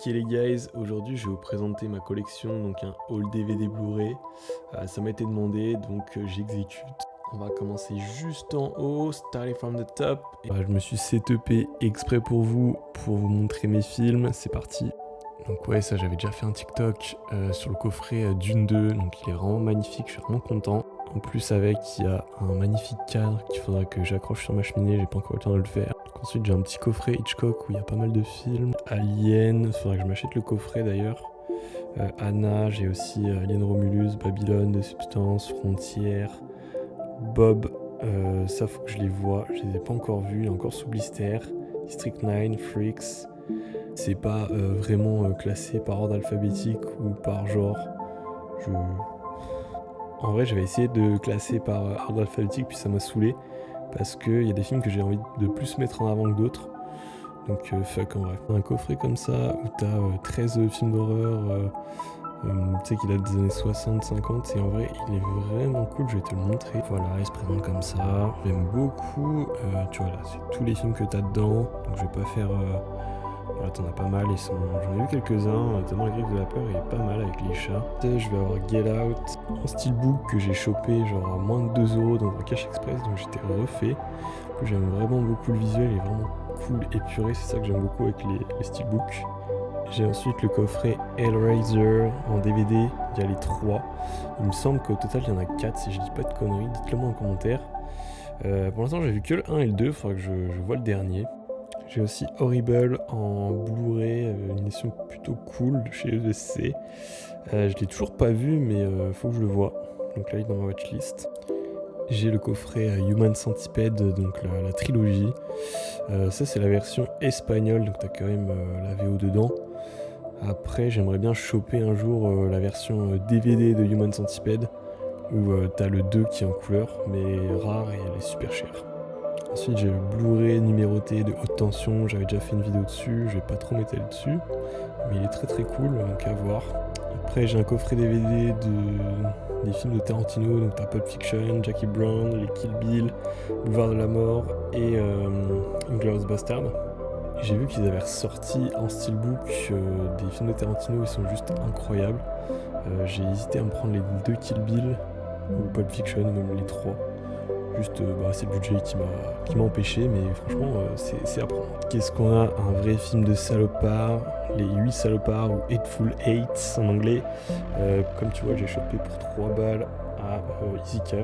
Ok les guys, aujourd'hui je vais vous présenter ma collection, donc un haul DVD Blu-ray. Ça m'a été demandé, donc j'exécute. On va commencer juste en haut, starting from the top. Je me suis setupé exprès pour vous montrer mes films, c'est parti. Donc ouais, ça j'avais déjà fait un TikTok sur le coffret Dune 2, donc il est vraiment magnifique, je suis vraiment content. En plus avec, il y a un magnifique cadre qu'il faudra que j'accroche sur ma cheminée, j'ai pas encore eu le temps de le faire. Donc ensuite j'ai un petit coffret Hitchcock où il y a pas mal de films. Alien, il faudra que je m'achète le coffret d'ailleurs. Anna, j'ai aussi Alien Romulus, Babylone, De Substance, Frontières, Bob, ça faut que je les vois, je les ai pas encore vus, il est encore sous blister. District 9, Freaks. C'est pas vraiment classé par ordre alphabétique ou par genre. En vrai, j'avais essayé de classer par ordre alphabétique, puis ça m'a saoulé. Parce qu'il y a des films que j'ai envie de plus mettre en avant que d'autres. Donc fuck en vrai. Un coffret comme ça, où t'as 13 films d'horreur, tu sais qu'il a des années 60, 50, et en vrai, il est vraiment cool, je vais te le montrer. Voilà, il se présente comme ça. J'aime beaucoup, tu vois là, c'est tous les films que t'as dedans. Donc je vais pas faire... Voilà, t'en as pas mal, j'en ai vu quelques-uns, notamment La Griffe de la Peur, il est pas mal avec les chats. Je vais avoir Get Out, un steelbook que j'ai chopé genre à moins de 2€ dans un cash express, donc j'étais refait. J'aime vraiment beaucoup le visuel, il est vraiment cool, épuré, c'est ça que j'aime beaucoup avec les steelbooks. J'ai ensuite le coffret Hellraiser en DVD, il y a les 3. Il me semble qu'au total il y en a 4, si je dis pas de conneries, dites-le moi en commentaire. Pour l'instant j'ai vu que le 1 et le 2, il faudra que je vois le dernier. J'ai aussi Horrible en Blu-ray, une édition plutôt cool de chez ESC. Je l'ai toujours pas vu, mais faut que je le voie. Donc là, il est dans ma watchlist. J'ai le coffret Human Centipede, donc la trilogie. Ça, c'est la version espagnole, donc t'as quand même la VO dedans. Après, j'aimerais bien choper un jour la version DVD de Human Centipede, où t'as le 2 qui est en couleur, mais rare et elle est super chère. Ensuite j'ai le Blu-ray numéroté de haute tension, j'avais déjà fait une vidéo dessus, je vais pas trop m'étaler dessus, mais il est très très cool, donc à voir. Après j'ai un coffret DVD des films de Tarantino, donc t'as Pulp Fiction, Jackie Brown, les Kill Bill, Boulevard de la Mort et Inglourious Bastard. J'ai vu qu'ils avaient ressorti en steelbook des films de Tarantino, ils sont juste incroyables. J'ai hésité à me prendre les 2 Kill Bill ou Pulp Fiction, ou même les 3. Juste, c'est le budget qui m'a empêché, mais franchement, c'est à prendre. Qu'est-ce qu'on a? Un vrai film de salopard, les 8 salopards ou Hateful Eight en anglais. Comme tu vois, j'ai chopé pour 3 balles à EasyCap.